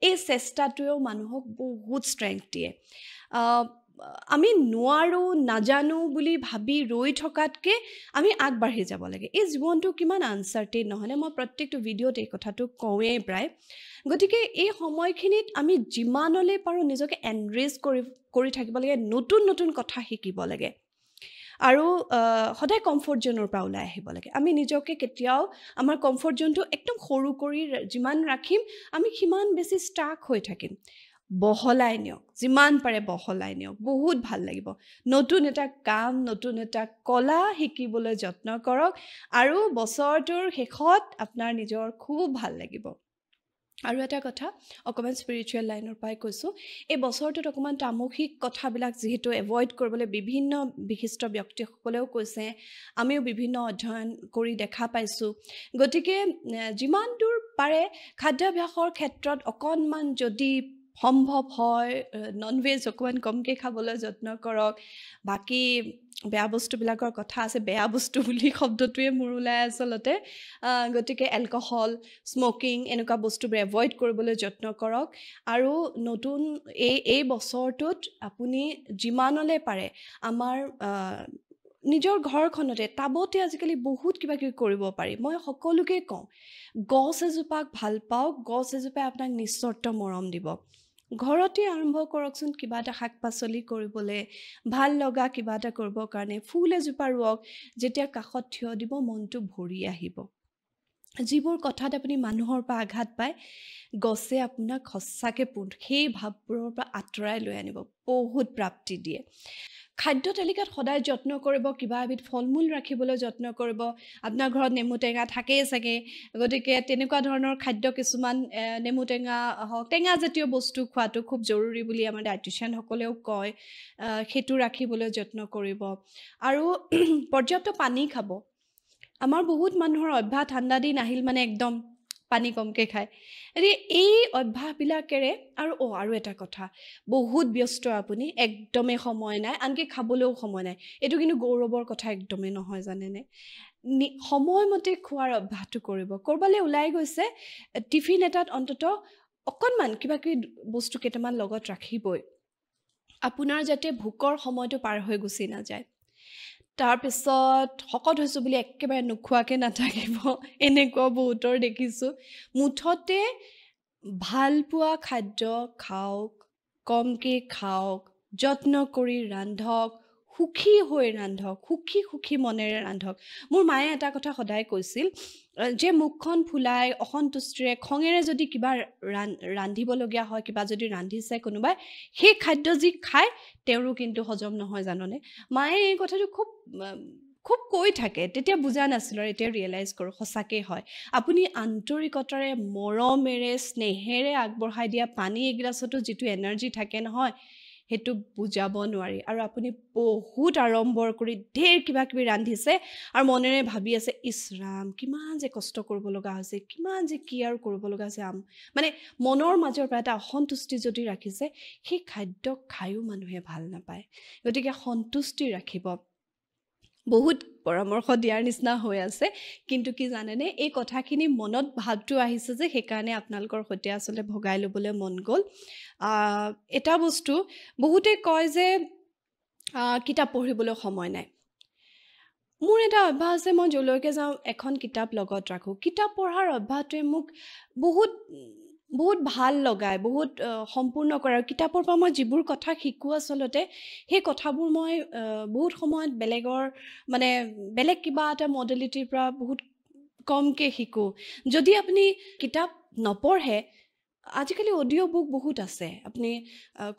S1: এই চেষ্টাটোৱেও মানুহক বহুত ষ্ট্ৰেংথ দিয়ে। আমি নোৱাৰোঁ, নাজানো বুলি ভাবি ৰৈ থকাতকৈ আমি আগবাঢ়ি যাব লাগে। এই জীৱনটো কিমান আনচাৰ্টেইন নহয়নে? মই প্ৰত্যেকটো ভিডিঅ'ত এই কথাটো কওঁৱেই প্ৰায়। গতিকে এই সময়খিনিত আমি যিমানলৈ পাৰোঁ নিজকে এনৰিচ কৰি থাকিব লাগে, নতুন কথা শিকিব লাগে। আৰু সদায় কমফৰ্ট জ'নৰ পৰা ওলাই আহিব লাগে। আমি নিজকে কেতিয়াও আমাৰ কমফৰ্ট জ'নটো একদম সৰু কৰি যিমান ৰাখিম, আমি সিমান বেছি ষ্টাক হৈ থাকিম। বহলাই নিয়ক, যিমান পাৰে বহলাই নিয়ক, বহুত ভাল লাগিব। নতুন এটা কাম, নতুন এটা কলা শিকিবলৈ যত্ন কৰক, আৰু বছৰটোৰ শেষত আপোনাৰ নিজৰ খুব ভাল লাগিব। আৰু এটা কথা, অকণমান স্পিৰিচুৱেল লাইনৰ পৰাই কৈছোঁ, এই বছৰটোত অকণমান তামসিক কথাবিলাক যিহেতু এভইড কৰিবলৈ বিভিন্ন বিশিষ্ট ব্যক্তিসকলেও কৈছে, আমিও বিভিন্ন অধ্যয়ন কৰি দেখা পাইছোঁ। গতিকে যিমান দূৰ পাৰে খাদ্যাভ্যাসৰ ক্ষেত্ৰত অকণমান যদি সম্ভৱ হয় ননভেজ অকণমান কমকৈ খাবলৈ যত্ন কৰক। বাকী বেয়া বস্তুবিলাকৰ কথা আছে, বেয়া বস্তু বুলি শব্দটোৱে মোৰ ওলাই আচলতে। গতিকে এলকহল, স্মকিং এনেকুৱা বস্তুবোৰ এভইড কৰিবলৈ যত্ন কৰক। আৰু নতুন এই বছৰটোত আপুনি যিমানলৈ পাৰে আমাৰ নিজৰ ঘৰখনতে টাবতে আজিকালি বহুত কিবা কিবি কৰিব পাৰি। মই সকলোকে কওঁ, গছ এজোপাক ভাল পাওক, গছ এজোপাই আপোনাক নিঃস্বাৰ্থ মৰম দিব। ঘৰতে আৰম্ভ কৰকচোন কিবা এটা শাক পাচলি কৰিবলৈ, ভাল লগা কিবা এটা কৰিবৰ কাৰণে। ফুল এজোপা ৰুৱক, যেতিয়া কাষত থিয় দিব মনটো ভৰি আহিব। যিবোৰ কথাত আপুনি মানুহৰ পৰা আঘাত পায়, গছে আপোনাক সঁচাকৈ সেই ভাৱবোৰৰ পৰা আঁতৰাই লৈ আনিব, বহুত প্ৰাপ্তি দিয়ে। খাদ্য তালিকাত সদায় যত্ন কৰিব, কিবা এবিধ ফল মূল ৰাখিবলৈ যত্ন কৰিব। আপোনাৰ ঘৰত নেমু টেঙা থাকেই চাগে, গতিকে তেনেকুৱা ধৰণৰ খাদ্য কিছুমান নেমু টেঙা হওক, টেঙা জাতীয় বস্তু খোৱাটো খুব জৰুৰী বুলি আমাৰ ডায়েটিচিয়ানসকলেও কয়। সেইটো ৰাখিবলৈ যত্ন কৰিব আৰু পৰ্যাপ্ত পানী খাব। আমাৰ বহুত মানুহৰ অভ্যাস ঠাণ্ডা দিন আহিল মানে একদম পানী কমকৈ খায়। গতিকে এই অভ্যাসবিলাকেৰে আৰু এটা কথা, বহুত ব্যস্ত আপুনি, একদমেই সময় নাই, আনকি খাবলৈও সময় নাই। এইটো কিন্তু গৌৰৱৰ কথা একদমেই নহয়, জানেনে? সময়মতে খোৱাৰ অভ্যাসটো কৰিব। ক'ৰবালৈ ওলাই গৈছে, টিফিন এটাত অন্তত অকণমান কিবা কিবি বস্তু কেইটামান লগত ৰাখিবই, আপোনাৰ যাতে ভোকৰ সময়টো পাৰ হৈ গুচি নাযায়। তাৰপিছত শকত হৈছোঁ বুলি একেবাৰে নোখোৱাকৈ নাথাকিব, এনেকুৱা বহুতৰ দেখিছোঁ। মুঠতে ভালপোৱা খাদ্য খাওক, কমকৈ খাওক, যত্ন কৰি ৰান্ধক, সুখী হৈ ৰান্ধক, সুখী মনেৰে ৰান্ধক। মোৰ মায়ে এটা কথা সদায় কৈছিল যে মুখখন ফুলাই অসন্তুষ্টিৰে খঙেৰে যদি কিবা ৰান্ধিবলগীয়া হয়, কিবা যদি ৰান্ধিছে কোনোবাই, সেই খাদ্য যি খায় তেওঁৰো কিন্তু হজম নহয়, জাননে? মায়ে এই কথাটো খুব কৈ থাকে। তেতিয়া বুজা নাছিলোঁ, আৰু এতিয়া ৰিয়েলাইজ কৰোঁ সঁচাকৈ হয়। আপুনি আন্তৰিকতাৰে, মৰমেৰে, স্নেহেৰে আগবঢ়াই দিয়া পানী এগিলাচতো যিটো এনাৰ্জি থাকে নহয়, সেইটো বুজাব নোৱাৰি। আৰু আপুনি বহুত আড়ম্বৰ কৰি ঢেৰ কিবা কিবি ৰান্ধিছে আৰু মনেৰে ভাবি আছে, ইছ ৰাম কিমান যে কষ্ট কৰিব লগা হৈছে, কিমান যে কি আৰু কৰিব লগা হৈছে, মানে মনৰ মাজৰ পৰা এটা অসন্তুষ্টি যদি ৰাখিছে, সেই খাদ্য খায়ো মানুহে ভাল নাপায়। গতিকে সন্তুষ্টি ৰাখিব। বহুত পৰামৰ্শ দিয়াৰ নিচিনা হৈ আছে, কিন্তু কি জানেনে, এই কথাখিনি মনত ভাৱটো আহিছে যে সেইকাৰণে আপোনালোকৰ সৈতে আচলতে ভগাই ল'বলৈ মন গ'ল। এটা বস্তু বহুতে কয় যে কিতাপ পঢ়িবলৈ সময় নাই। মোৰ এটা অভ্যাস আছে, মই যলৈকে যাওঁ এখন কিতাপ লগত ৰাখোঁ। কিতাপ পঢ়াৰ অভ্যাসটোৱে মোক বহুত ভাল লগায়, বহুত সম্পূৰ্ণ কৰে। আৰু কিতাপৰ পৰা মই যিবোৰ কথা শিকোঁ, আচলতে সেই কথাবোৰ মই বহুত সময়ত বেলেগ কিবা এটা মডেলিটিৰ পৰা বহুত কমকৈ শিকোঁ। যদি আপুনি কিতাপ নপঢ়ে, আজিকালি অডিঅ' বুক বহুত আছে। আপুনি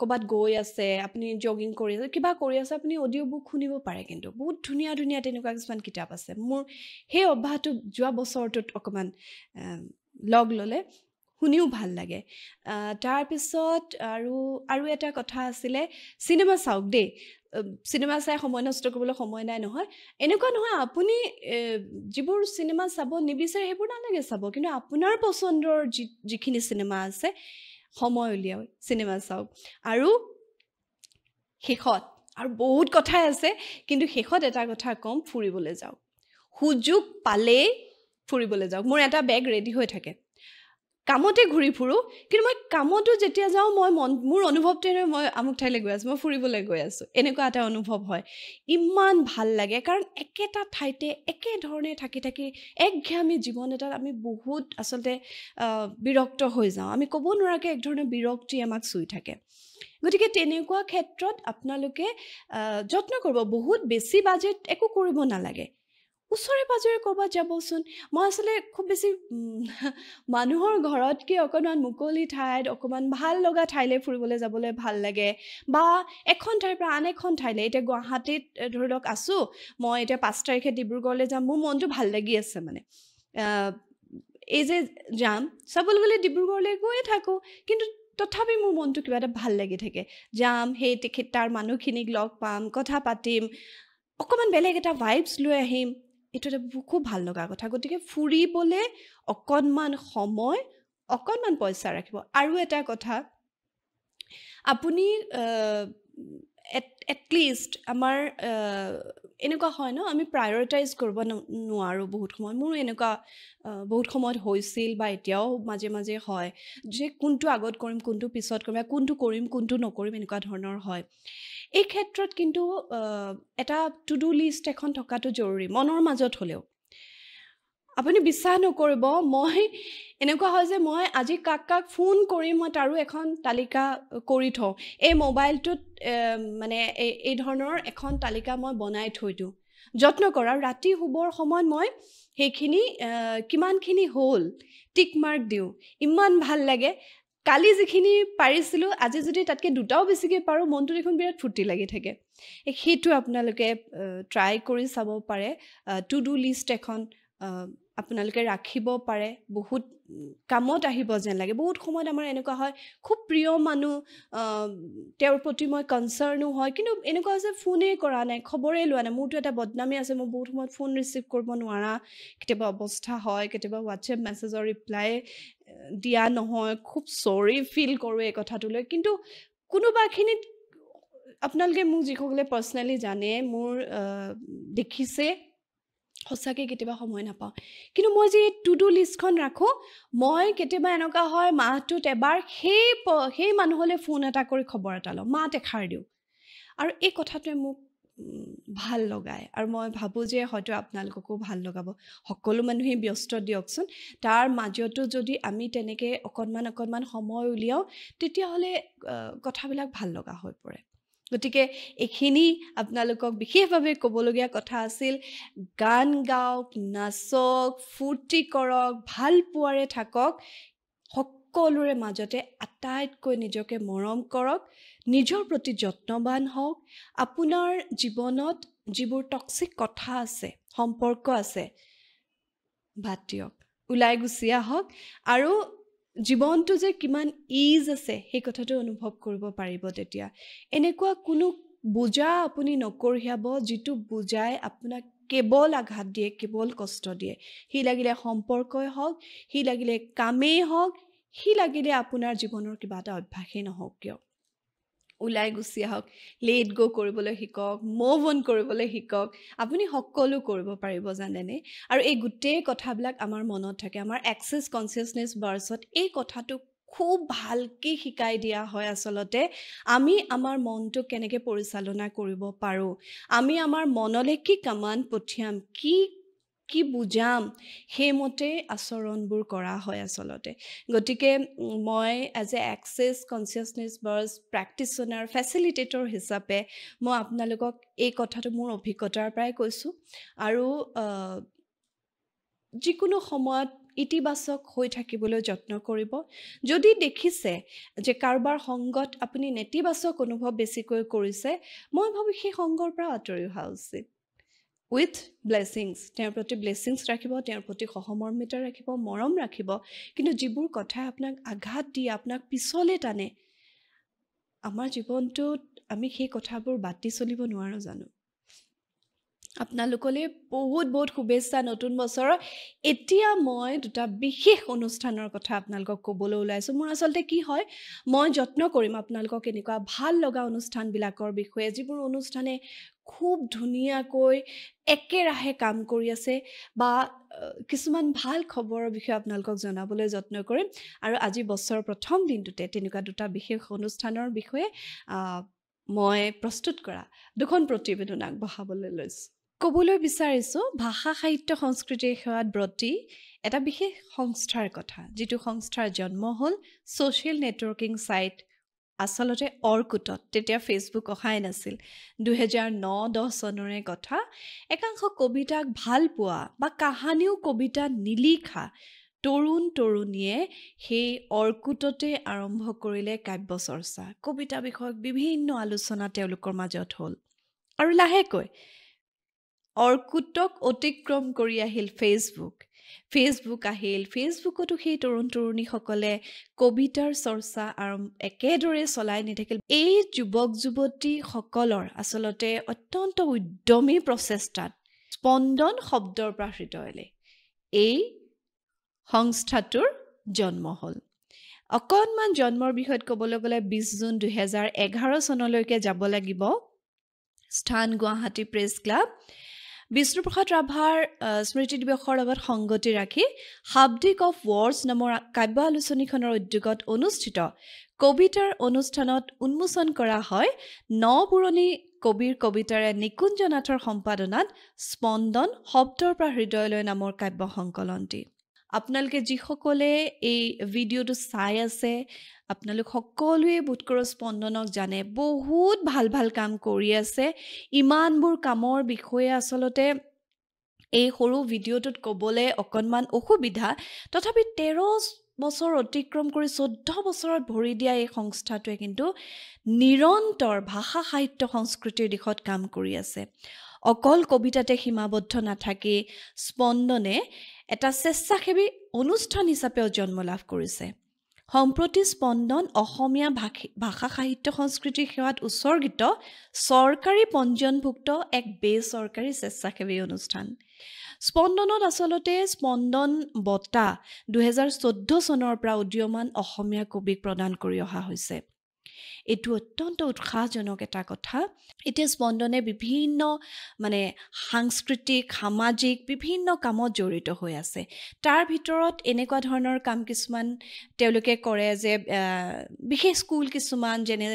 S1: ক'ৰবাত গৈ আছে, আপুনি জগিং কৰি আছে, কিবা কৰি আছে, আপুনি অডিঅ' বুক শুনিব পাৰে। কিন্তু বহুত ধুনীয়া ধুনীয়া তেনেকুৱা কিছুমান কিতাপ আছে। মোৰ সেই অভ্যাসটো যোৱা বছৰটোত অকণমান লগ ল'লে, শুনিও ভাল লাগে। তাৰপিছত আৰু এটা কথা আছিলে, চিনেমা চাওক দেই। চিনেমা চাই সময় নষ্ট কৰিবলৈ সময় নাই নহয়, এনেকুৱা নহয়। আপুনি যিবোৰ চিনেমা চাব নিবিচাৰে সেইবোৰ নালাগে চাব, কিন্তু আপোনাৰ পচন্দৰ যিখিনি চিনেমা আছে সময় উলিয়াই চিনেমা চাওক। আৰু শেষত আৰু বহুত কথাই আছে, কিন্তু শেষত এটা কথা ক'ম, ফুৰিবলৈ যাওক। সুযোগ পালেই ফুৰিবলৈ যাওক। মোৰ এটা বেগ ৰেডি হৈ থাকে, কামতে ঘূৰি ফুৰোঁ, কিন্তু মই কামতো যেতিয়া যাওঁ মোৰ অনুভৱটোৱে মই আমুক ঠাইলৈ গৈ আছোঁ, মই ফুৰিবলৈ গৈ আছোঁ, এনেকুৱা এটা অনুভৱ হয়। ইমান ভাল লাগে, কাৰণ একেটা ঠাইতে একেধৰণে থাকি একঘেয়ামী জীৱন এটাত আমি বহুত আচলতে বিৰক্ত হৈ যাওঁ। আমি ক'ব নোৱাৰাকৈ এক ধৰণৰ বিৰক্তি আমাক চুই থাকে। গতিকে তেনেকুৱা ক্ষেত্ৰত আপোনালোকে যত্ন কৰিব। বহুত বেছি বাজেট একো কৰিব নালাগে, ওচৰে পাজৰে ক'ৰবাত যাবচোন। মই আচলতে খুব বেছি মানুহৰ ঘৰতকৈ অকণমান মুকলি ঠাইত, অকণমান ভাল লগা ঠাইলৈ ফুৰিবলৈ যাবলৈ ভাল লাগে, বা এখন ঠাইৰ পৰা আন এখন ঠাইলৈ। এতিয়া গুৱাহাটীত ধৰি লওক আছোঁ, মই এতিয়া 5 তাৰিখে ডিব্ৰুগড়লৈ যাম, মোৰ মনটো ভাল লাগি আছে। মানে এই যে যাম চাবলৈ গ'লে ডিব্ৰুগড়লৈ গৈয়ে থাকোঁ, কিন্তু তথাপি মোৰ মনটো কিবা এটা ভাল লাগি থাকে। যাম, তাৰ মানুহখিনিক লগ পাম, কথা পাতিম, অকণমান বেলেগ এটা ভাইবছ লৈ আহিম। এইটো এটা খুব ভাল লগা কথা। গতিকে ফুৰিবলৈ অকণমান সময়, অকণমান পইচা ৰাখিব। আৰু এটা কথা, আপুনি এটলিষ্ট আমাৰ এনেকুৱা হয় ন, আমি প্ৰায়ৰিটাইজ কৰিব নোৱাৰোঁ বহুত সময়ত। মোৰো এনেকুৱা বহুত সময়ত হৈছিল, বা এতিয়াও মাজে মাজে হয়, যে কোনটো আগত কৰিম, কোনটো পিছত কৰিম, কোনটো কৰিম, কোনটো নকৰিম, এনেকুৱা ধৰণৰ হয়। এই ক্ষেত্ৰত কিন্তু এটা টু ডু লিষ্ট এখন থকাটো জৰুৰী, মনৰ মাজত হ'লেও। আপুনি বিশ্বাস নকৰিব, মই এনেকুৱা হয় যে মই আজি কাক ফোন কৰিম, মই তাৰো এখন তালিকা কৰি থওঁ। এই মোবাইলটোত মানে এই ধৰণৰ এখন তালিকা মই বনাই থৈ দিওঁ, যত্ন কৰোঁ। আৰু ৰাতি শুবৰ সময়ত মই সেইখিনি কিমানখিনি হ'ল টিক মাৰ্ক দিওঁ। ইমান ভাল লাগে। কালি যিখিনি পাৰিছিলোঁ আজি যদি তাতকৈ দুটাও বেছিকৈ পাৰোঁ মনটো দেখোন বিৰাট ফূৰ্তি লাগি থাকে সেইটো আপোনালোকে ট্ৰাই কৰি চাব পাৰে টু ডু লিষ্ট এখন আপোনালোকে ৰাখিব পাৰে বহুত কামত আহিব যেন লাগে বহুত সময়ত আমাৰ এনেকুৱা হয় খুব প্ৰিয় মানুহ তেওঁৰ প্ৰতি মই কনচাৰ্ণো হয় কিন্তু এনেকুৱা হৈছে ফোনেই কৰা নাই খবৰেই লোৱা নাই মোৰতো এটা বদনামী আছে মই বহুত সময়ত ফোন ৰিচিভ কৰিব নোৱাৰা কেতিয়াবা অৱস্থা হয় কেতিয়াবা হোৱাটছএপ মেছেজৰ ৰিপ্লাই দিয়া নহয় খুব চৰি ফিল কৰোঁ এই কথাটোলৈ কিন্তু কোনোবাখিনিত আপোনালোকে মোক যিসকলে পাৰ্চনেলি জানে মোৰ দেখিছে সঁচাকৈ কেতিয়াবা সময় নাপাওঁ কিন্তু মই যে টু ডু লিষ্টখন ৰাখোঁ মই কেতিয়াবা এনেকুৱা হয় মাহটোত এবাৰ সেই মানুহলৈ ফোন এটা কৰি খবৰ এটা লওঁ মাত এষাৰ দিওঁ আৰু এই কথাটোৱে মোক ভাল লগায় আৰু মই ভাবোঁ যে হয়তো আপোনালোককো ভাল লগাব সকলো মানুহেই ব্যস্ত দিয়কচোন তাৰ মাজতো যদি আমি তেনেকৈ অকণমান সময় উলিয়াওঁ তেতিয়াহ'লে কথাবিলাক ভাল লগা হৈ পৰে গতিকে এইখিনি আপোনালোকক বিশেষভাৱে ক'বলগীয়া কথা আছিল গান গাওক নাচক ফূৰ্তি কৰক ভাল পোৱাৰে থাকক সকলোৰে মাজতে আটাইতকৈ নিজকে মৰম কৰক নিজৰ প্ৰতি যত্নবান হওক আপোনাৰ জীৱনত যিবোৰ টক্সিক কথা আছে সম্পৰ্ক আছে বাদ দিয়ক ওলাই গুচি আহক আৰু জীৱনটো যে কিমান ইজ আছে সেই কথাটো অনুভৱ কৰিব পাৰিব তেতিয়া এনেকুৱা কোনো বুজা আপুনি নকঢ়িয়াব যিটো বুজাই আপোনাক কেৱল আঘাত দিয়ে কেৱল কষ্ট দিয়ে সি লাগিলে সম্পৰ্কই হওক সি লাগিলে কামেই হওক সি লাগিলে আপোনাৰ জীৱনৰ কিবা এটা অভ্যাসেই নহওক কিয় ওলাই গুচি আহক লেট গ' কৰিবলৈ শিকক মুভ অন কৰিবলৈ শিকক আপুনি সকলো কৰিব পাৰিব জানেনে আৰু এই গোটেই কথাবিলাক আমাৰ মনত থাকে আমাৰ এক্সেছ কনচিয়াছনেছ বাৰ্ছত এই কথাটো খুব ভালকৈ শিকাই দিয়া হয় আচলতে আমি আমাৰ মনটোক কেনেকৈ পৰিচালনা কৰিব পাৰোঁ আমি আমাৰ মনলৈ কি কমাণ্ড পঠিয়াম কি বুজাম সেইমতে আচৰণবোৰ কৰা হয় আচলতে গতিকে মই as a access consciousness bars practitioner facilitator হিচাপে মই আপোনালোকক এই কথাটো মোৰ অভিজ্ঞতাৰ পৰাই কৈছোঁ আৰু যিকোনো সময়ত ইতিবাচক হৈ থাকিবলৈ যত্ন কৰিব যদি দেখিছে যে কাৰোবাৰ সংগত আপুনি নেতিবাচক অনুভৱ বেছিকৈ কৰিছে মই ভাবোঁ সেই সংগৰ পৰা আঁতৰি অহা উচিত উইথ ব্লেছিংছ তেওঁৰ প্ৰতি ব্লেছিংছ ৰাখিব তেওঁৰ প্ৰতি সহমৰ্মিতা ৰাখিব মৰম ৰাখিব কিন্তু যিবোৰ কথাই আপোনাক আঘাত দিয়ে আপোনাক পিছলৈ টানে আমাৰ জীৱনটোত আমি সেই কথাবোৰ বাতি চলিব নোৱাৰোঁ জানো আপোনালোকলৈ বহুত শুভেচ্ছা নতুন বছৰৰ এতিয়া মই দুটা বিশেষ অনুষ্ঠানৰ কথা আপোনালোকক ক'বলৈ ওলাইছোঁ মোৰ আচলতে কি হয় মই যত্ন কৰিম আপোনালোকক এনেকুৱা ভাল লগা অনুষ্ঠানবিলাকৰ বিষয়ে যিবোৰ অনুষ্ঠানে খুব ধুনীয়াকৈ একেৰাহে কাম কৰি আছে বা কিছুমান ভাল খবৰৰ বিষয়ে আপোনালোকক জনাবলৈ যত্ন কৰিম আৰু আজি বছৰৰ প্ৰথম দিনটোতে তেনেকুৱা দুটা বিশেষ অনুষ্ঠানৰ বিষয়ে মই প্ৰস্তুত কৰা দুখন প্ৰতিবেদন আগবঢ়াবলৈ লৈছোঁ ক'বলৈ বিচাৰিছোঁ ভাষা সাহিত্য সংস্কৃতিৰ সেৱাত ব্ৰতী এটা বিশেষ সংস্থাৰ কথা যিটো সংস্থাৰ জন্ম হ'ল ছ'চিয়েল নেটৱৰ্কিং ছাইট আচলতে অৰ্কুটত তেতিয়া ফেচবুক অহাই নাছিল 2009-10 চনৰে কথা একাংশ কবিতাক ভাল পোৱা বা কাহানিও কবিতা নিলিখা তৰুণীয়ে সেই অৰ্কুটতে আৰম্ভ কৰিলে কাব্য চৰ্চা কবিতা বিষয়ক বিভিন্ন আলোচনা তেওঁলোকৰ মাজত হ'ল আৰু লাহেকৈ অৰ্কুটক অতিক্ৰম কৰি আহিল ফেচবুক আহিল ফেচবুকতো সেই তৰুণীসকলে কবিতাৰ চৰ্চা একেদৰে চলাই নি থাকিল এই যুৱক যুৱতীসকলৰ আচলতে অত্যন্ত উদ্যমী প্ৰচেষ্টাত স্পন্দন শব্দৰ পৰা হৃদয়লৈ এই সংস্থাটোৰ জন্ম হ'ল অকণমান জন্মৰ বিষয়ত ক'বলৈ গ'লে 20 জুন 2011 চনলৈকে যাব লাগিব স্থান গুৱাহাটী প্ৰেছ ক্লাব বিষ্ণুপ্ৰসাদ ৰাভাৰ স্মৃতি দিৱসৰ লগত সংগতি ৰাখি হাবডিক অফ ৱৰ্ডছ নামৰ কাব্য আলোচনীখনৰ উদ্যোগত অনুষ্ঠিত কবিতাৰ অনুষ্ঠানত উন্মোচন কৰা হয় নপুৰণি কবিৰ কবিতাৰে নিকুঞ্জ নাথৰ সম্পাদনাত স্পন্দন শব্দৰ পৰা হৃদয়লৈ নামৰ কাব্য সংকলনটি আপোনালোকে যিসকলে এই ভিডিঅ'টো চাই আছে আপোনালোক সকলোৱে বোধকৰো স্পন্দনক জানে বহুত ভাল কাম কৰি আছে ইমানবোৰ কামৰ বিষয়ে আচলতে এই সৰু ভিডিঅ'টোত ক'বলৈ অকণমান অসুবিধা তথাপি 13 বছৰ অতিক্ৰম কৰি 14 বছৰত ভৰি দিয়া এই সংস্থাটোৱে কিন্তু নিৰন্তৰ ভাষা সাহিত্য সংস্কৃতিৰ দিশত কাম কৰি আছে অকল কবিতাতে সীমাবদ্ধ নাথাকি স্পন্দনে এটা স্বেচ্ছাসেৱী অনুষ্ঠান হিচাপেও জন্ম লাভ কৰিছে সম্প্ৰতি স্পন্দন অসমীয়া ভাষা সাহিত্য সংস্কৃতিৰ সেৱাত উৎসৰ্গিত চৰকাৰী পঞ্জীয়নভুক্ত এক বেচৰকাৰী স্বেচ্ছাসেৱী অনুষ্ঠান স্পন্দনত আচলতে স্পন্দন বঁটা 2014 চনৰ পৰা উদীয়মান অসমীয়া কবিক প্ৰদান কৰি অহা হৈছে এইটো অত্যন্ত উৎসাহজনক এটা কথা এতিয়া স্পন্দনে বিভিন্ন মানে সাংস্কৃতিক সামাজিক বিভিন্ন কামত জড়িত হৈ আছে তাৰ ভিতৰত এনেকুৱা ধৰণৰ কাম কিছুমান তেওঁলোকে কৰে যে বিশেষ স্কুল কিছুমান যেনে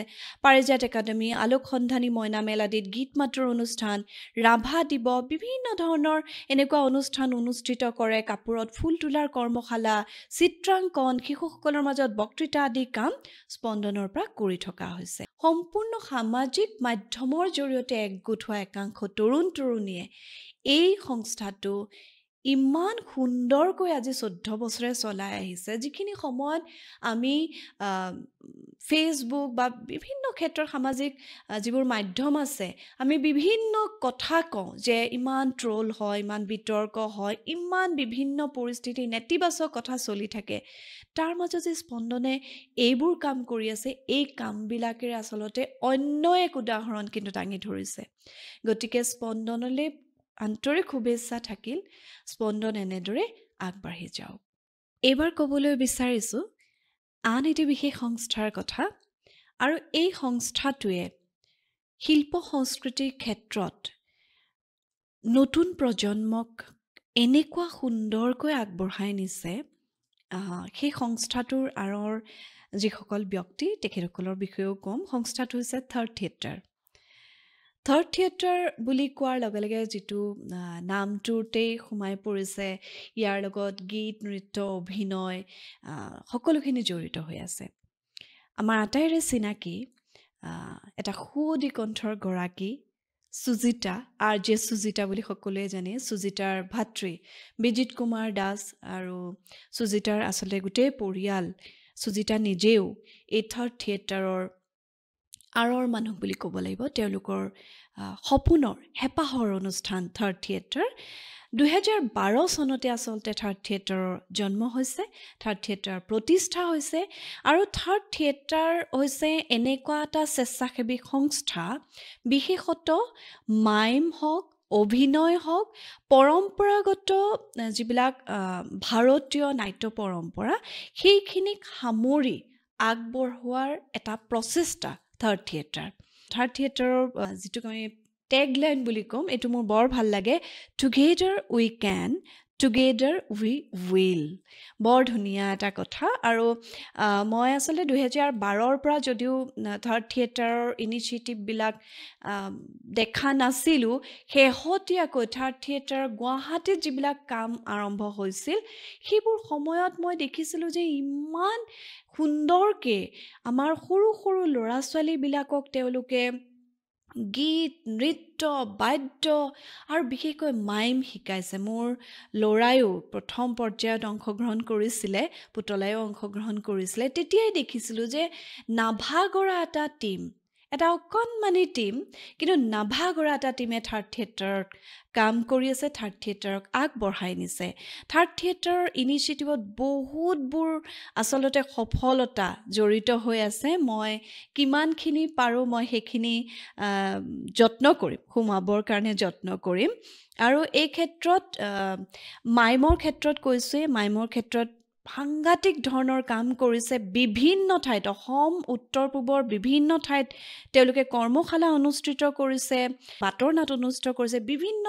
S1: পাৰিজাত একাডেমি আলোক সন্ধানী মইনামেল আদিত গীত মাতৰ অনুষ্ঠান ৰাভা দিৱস বিভিন্ন ধৰণৰ এনেকুৱা অনুষ্ঠান অনুষ্ঠিত কৰে কাপোৰত ফুল তোলাৰ কৰ্মশালা চিত্ৰাংকন শিশুসকলৰ মাজত বক্তৃতা আদি কাম স্পন্দনৰ পৰা কৰি থকা হৈছে সম্পূৰ্ণ সামাজিক মাধ্যমৰ জৰিয়তে একগোট হোৱা একাংশ তৰুণীয়ে এই সংস্থাটো ইমান সুন্দৰকৈ আজি 14 বছৰে চলাই আহিছে যিখিনি সময়ত আমি ফেচবুক বা বিভিন্ন ক্ষেত্ৰৰ সামাজিক যিবোৰ মাধ্যম আছে আমি বিভিন্ন কথা কওঁ যে ইমান ট্ৰল হয় ইমান বিতৰ্ক হয় ইমান বিভিন্ন পৰিস্থিতি নেতিবাচক কথা চলি থাকে তাৰ মাজত যে স্পন্দনে এইবোৰ কাম কৰি আছে এই কামবিলাকেৰে আচলতে অন্য এক উদাহৰণ কিন্তু দাঙি ধৰিছে গতিকে স্পন্দনলৈ আন্তৰিক শুভেচ্ছা থাকিল স্পন্দন এনেদৰে আগবাঢ়ি যাওক এইবাৰ ক'বলৈ বিচাৰিছোঁ আন এটি বিশেষ সংস্থাৰ কথা আৰু এই সংস্থাটোৱে শিল্প সংস্কৃতিৰ ক্ষেত্ৰত নতুন প্ৰজন্মক এনেকুৱা সুন্দৰকৈ আগবঢ়াই নিছে সেই সংস্থাটোৰ আঁৰৰ যিসকল ব্যক্তি তেখেতসকলৰ বিষয়েও ক'ম সংস্থাটো হৈছে থাৰ্ড থিয়েটাৰ বুলি কোৱাৰ লগে লগে যিটো নামটোতেই সোমাই পৰিছে ইয়াৰ লগত গীত নৃত্য অভিনয় সকলোখিনি জড়িত হৈ আছে আমাৰ আটাইৰে চিনাকি এটা সুদিকণ্ঠৰ গৰাকী সুজিতা আৰ.জে. সুজিতা বুলি সকলোৱে জানে সুজিতাৰ ভাতৃ বিজিত কুমাৰ দাস আৰু সুজিতাৰ আচলতে গোটেই পৰিয়াল সুজিতা নিজেও এই থাৰ্ড থিয়েটাৰৰ আঁৰৰ মানুহ বুলি ক'ব লাগিব তেওঁলোকৰ সপোনৰ হেঁপাহৰ অনুষ্ঠান থাৰ্ড থিয়েটাৰ 2012 চনতে আচলতে থাৰ্ড থিয়েটাৰৰ জন্ম হৈছে থাৰ্ড থিয়েটাৰ প্ৰতিষ্ঠা হৈছে আৰু থাৰ্ড থিয়েটাৰ হৈছে এনেকুৱা এটা স্বেচ্ছাসেৱী সংস্থা বিশেষত মাইম হওক অভিনয় হওক পৰম্পৰাগত যিবিলাক ভাৰতীয় নাট্য পৰম্পৰা সেইখিনিক সামৰি আগবঢ়োৱাৰ এটা প্ৰচেষ্টা থাৰ্ড থিয়েটাৰৰ যিটো আমি টেগলাইন বুলি ক'ম এইটো মোৰ বৰ ভাল লাগে together we can together we will বৰ ধুনীয়া এটা কথা আৰু মই আচলতে 2012ৰ পৰা যদিও থাৰ্ড থিয়েটাৰৰ ইনিচিয়েটিভবিলাক দেখা নাছিলোঁ শেহতীয়াকৈ থাৰ্ড থিয়েটাৰ গুৱাহাটীত যিবিলাক কাম আৰম্ভ হৈছিল সেইবোৰ সময়ত মই দেখিছিলোঁ যে ইমান সুন্দৰকৈ আমাৰ সৰু সৰু ল'ৰা ছোৱালীবিলাকক তেওঁলোকে গীত নৃত্য বাদ্য আৰু বিশেষকৈ মাইম শিকাইছে মোৰ ল'ৰায়ো প্ৰথম পৰ্যায়ত অংশগ্ৰহণ কৰিছিলে পুতলায়ো অংশগ্ৰহণ কৰিছিলে তেতিয়াই দেখিছিলোঁ যে নাভাগৰা এটা টীম এটা অকণমানি টীম কিন্তু নাভাগৰা এটা টীমে থাৰ্ড থিয়েটাৰত কাম কৰি আছে থাৰ্ড থিয়েটাৰক আগবঢ়াই নিছে থাৰ্ড থিয়েটাৰৰ ইনিচিয়েটিভত বহুতবোৰ আচলতে সফলতা জড়িত হৈ আছে মই কিমানখিনি পাৰোঁ মই সেইখিনি যত্ন কৰিম সোমাবৰ কাৰণে যত্ন কৰিম আৰু এই ক্ষেত্ৰত মাইমৰ ক্ষেত্ৰত কৈছোঁৱে মাইমৰ ক্ষেত্ৰত সাংঘাতিক ধৰণৰ কাম কৰিছে বিভিন্ন ঠাইত অসম উত্তৰ পূবৰ বিভিন্ন ঠাইত তেওঁলোকে কৰ্মশালা অনুষ্ঠিত কৰিছে বাটৰ নাট অনুষ্ঠিত কৰিছে বিভিন্ন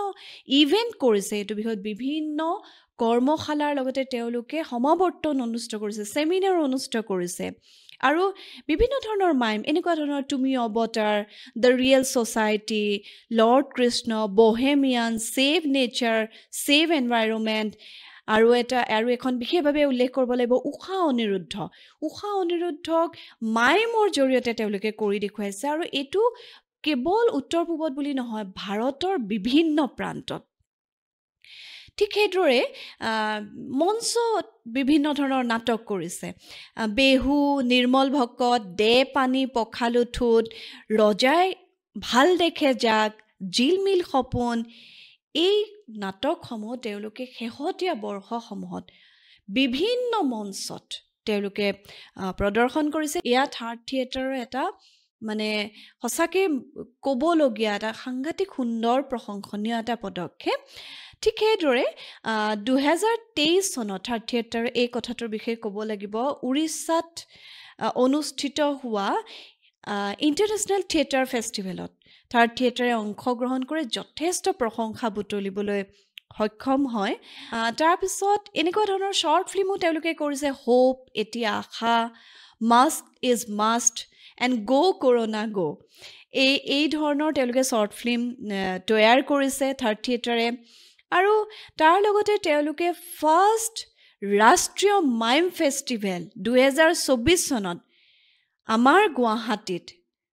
S1: ইভেণ্ট কৰিছে এইটো বিষয়ত বিভিন্ন কৰ্মশালাৰ লগতে তেওঁলোকে সমাৱৰ্তন অনুষ্ঠিত কৰিছে ছেমিনাৰ অনুষ্ঠিত কৰিছে আৰু বিভিন্ন ধৰণৰ মাইম এনেকুৱা ধৰণৰ তুমি অৱতাৰ the real society lord Krishna Bohemian save nature save environment আৰু এখন বিশেষভাৱে উল্লেখ কৰিব লাগিব ঊষা অনিৰুদ্ধক মাইমৰ জৰিয়তে তেওঁলোকে কৰি দেখুৱাইছে আৰু এইটো কেৱল উত্তৰ পূবত বুলি নহয় ভাৰতৰ বিভিন্ন প্ৰান্তত ঠিক সেইদৰে মঞ্চত বিভিন্ন ধৰণৰ নাটক কৰিছে বেহু নিৰ্মল ভকত দে পানী পখালো ঠোঁট ৰজাই ভাল দেখে যাক জিলমিল সপোন এই নাটকসমূহ তেওঁলোকে শেহতীয়া বৰ্ষসমূহত বিভিন্ন মঞ্চত তেওঁলোকে প্ৰদৰ্শন কৰিছে এয়া থাৰ্ড থিয়েটাৰৰ এটা মানে সঁচাকৈ ক'বলগীয়া এটা সাংঘাতিক সুন্দৰ প্ৰশংসনীয় এটা পদক্ষেপ ঠিক সেইদৰে 2023 চনত থাৰ্ড থিয়েটাৰ এই কথাটোৰ বিষয়ে ক'ব লাগিব উৰিষ্যাত অনুষ্ঠিত হোৱা ইণ্টাৰনেশ্যনেল থিয়েটাৰ ফেষ্টিভেলত থাৰ্ড থিয়েটাৰে অংশগ্ৰহণ কৰি যথেষ্ট প্ৰশংসা বুটলিবলৈ সক্ষম হয় তাৰপিছত এনেকুৱা ধৰণৰ শ্বৰ্ট ফিল্মো তেওঁলোকে কৰিছে হোপ এতিয়া আশা মাস্ক ইজ মাষ্ট এণ্ড গ' কৰোণা গ' এই ধৰণৰ তেওঁলোকে শ্বৰ্ট ফিল্ম তৈয়াৰ কৰিছে থাৰ্ড থিয়েটাৰে আৰু তাৰ লগতে তেওঁলোকে ফাৰ্ষ্ট ৰাষ্ট্ৰীয় মাইম ফেষ্টিভেল 2024 চনত আমাৰ গুৱাহাটীত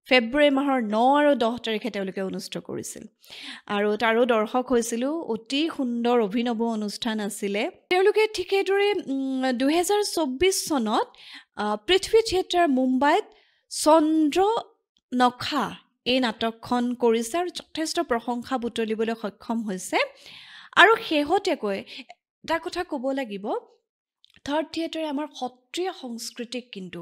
S1: ফেব্ৰুৱাৰী মাহৰ 9 আৰু 10 তাৰিখে তেওঁলোকে অনুষ্ঠিত কৰিছিল আৰু তাৰো দৰ্শক হৈছিলোঁ অতি সুন্দৰ অভিনৱ অনুষ্ঠান আছিলে তেওঁলোকে ঠিক সেইদৰে 2024 চনত পৃথ্বী থিয়েটাৰ মুম্বাইত চন্দ্ৰ নখা এই নাটকখন কৰিছে আৰু যথেষ্ট প্ৰশংসা বুটলিবলৈ সক্ষম হৈছে আৰু শেহতীয়াকৈ এটা কথা ক'ব লাগিব থাৰ্ড থিয়েটাৰে আমাৰ সত্ৰীয়া সংস্কৃতিক কিন্তু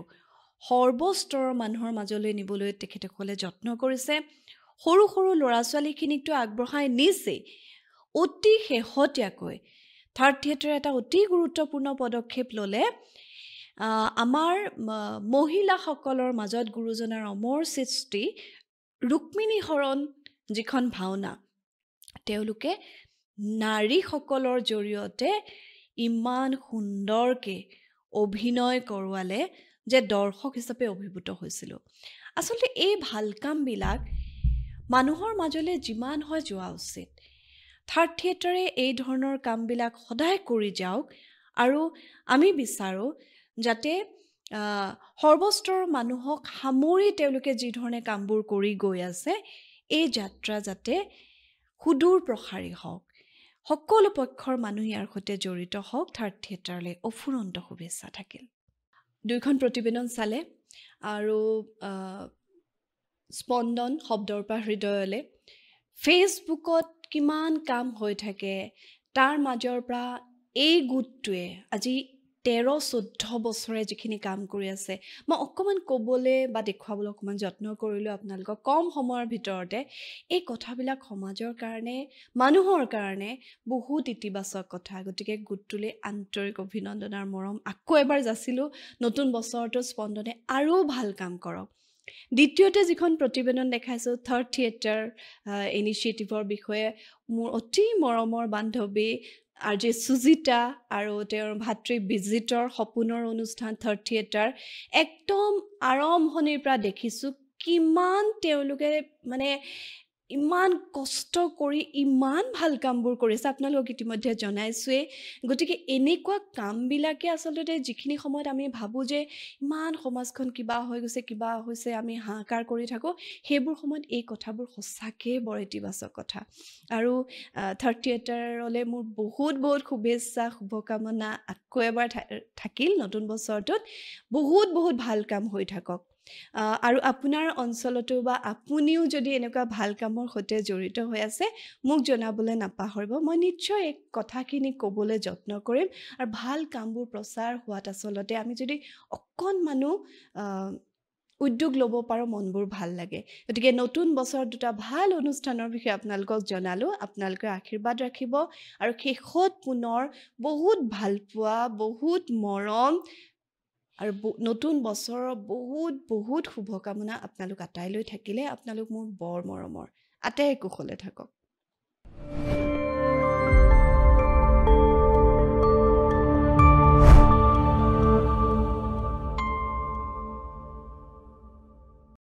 S1: সৰ্বস্তৰৰ মানুহৰ মাজলৈ নিবলৈ তেখেতসকলে যত্ন কৰিছে সৰু সৰু ল'ৰা ছোৱালীখিনিকতো আগবঢ়াই নিছে অতি শেহতীয়াকৈ থাৰ্ড থিয়েটাৰে এটা অতি গুৰুত্বপূৰ্ণ পদক্ষেপ ল'লে আমাৰ মহিলাসকলৰ মাজত গুৰুজনাৰ অমৰ সৃষ্টি ৰুক্মিণী হৰণ যিখন ভাওনা তেওঁলোকে নাৰীসকলৰ জৰিয়তে ইমান সুন্দৰকৈ অভিনয় কৰোৱালে যে দৰ্শক হিচাপে অভিভূত হৈছিলোঁ আচলতে এই ভাল কামবিলাক মানুহৰ মাজলৈ যিমান হয় যোৱা উচিত থাৰ্ড থিয়েটাৰে এই ধৰণৰ কামবিলাক সদায় কৰি যাওক আৰু আমি বিচাৰোঁ যাতে সৰ্বস্তৰৰ মানুহক সামৰি তেওঁলোকে যি ধৰণে কামবোৰ কৰি গৈ আছে এই যাত্ৰা যাতে সুদূৰ প্ৰসাৰী হওক সকলো পক্ষৰ মানুহ ইয়াৰ সৈতে জড়িত হওক থাৰ্ড থিয়েটাৰলৈ অফুৰন্ত শুভেচ্ছা থাকিল দুইখন প্ৰতিবেদন চালে আৰু স্পন্দন শব্দৰ পৰা হৃদয়লৈ ফেচবুকত কিমান কাম হৈ থাকে তাৰ মাজৰ পৰা এই গোটটোৱে আজি 13-14 বছৰে যিখিনি কাম কৰি আছে মই অকণমান ক'বলৈ বা দেখুৱাবলৈ অকণমান যত্ন কৰিলোঁ আপোনালোকক কম সময়ৰ ভিতৰতে এই কথাবিলাক সমাজৰ কাৰণে মানুহৰ কাৰণে বহুত ইতিবাচক কথা গতিকে গোটটোলৈ আন্তৰিক অভিনন্দন আৰু মৰম আকৌ এবাৰ যাচিলোঁ নতুন বছৰটো স্পন্দনে আৰু ভাল কাম কৰক দ্বিতীয়তে যিখন প্ৰতিবেদন দেখাইছোঁ থাৰ্ড থিয়েটাৰ ইনিচিয়েটিভৰ বিষয়ে মোৰ অতি মৰমৰ বান্ধৱী আৰ.জে. সুজিতা আৰু তেওঁৰ ভাতৃ বিজিতৰ সপোনৰ অনুষ্ঠান থাৰ্ড থিয়েটাৰ একদম আৰম্ভণিৰ পৰা দেখিছোঁ কিমান তেওঁলোকে মানে ইমান কষ্ট কৰি ইমান ভাল কামবোৰ কৰিছে আপোনালোকক ইতিমধ্যে জনাইছোৱেই গতিকে এনেকুৱা কামবিলাকে আচলতে যিখিনি সময়ত আমি ভাবোঁ যে ইমান সমাজখন কিবা হৈ গৈছে কিবা হৈছে আমি হাহাকাৰ কৰি থাকোঁ সেইবোৰ সময়ত এই কথাবোৰ সঁচাকৈ বৰ ইতিবাচক কথা আৰু থাৰ্ড থিয়েটাৰলৈ মোৰ বহুত বহুত শুভেচ্ছা শুভকামনা আকৌ এবাৰ থাকিল নতুন বছৰটোত বহুত বহুত ভাল কাম হৈ থাকক আৰু আপোনাৰ অঞ্চলতো বা আপুনিও যদি এনেকুৱা ভাল কামৰ সৈতে জড়িত হৈ আছে মোক জনাবলৈ নাপাহৰিব মই নিশ্চয় এই কথাখিনি ক'বলৈ যত্ন কৰিম আৰু ভাল কামবোৰ প্ৰচাৰ হোৱাত আচলতে আমি যদি অকণমানো উদ্যোগ ল'ব পাৰোঁ মনবোৰ ভাল লাগে গতিকে নতুন বছৰত দুটা ভাল অনুষ্ঠানৰ বিষয়ে আপোনালোকক জনালোঁ আপোনালোকে আশীৰ্বাদ ৰাখিব আৰু শেষত পুনৰ বহুত ভাল পোৱা বহুত মৰম আৰু নতুন বছৰৰ বহুত বহুত শুভকামনা আপোনালোক আটাইলৈ থাকিলে আপোনালোক মোৰ বৰ মৰমৰ আটাই কুশলে থাকক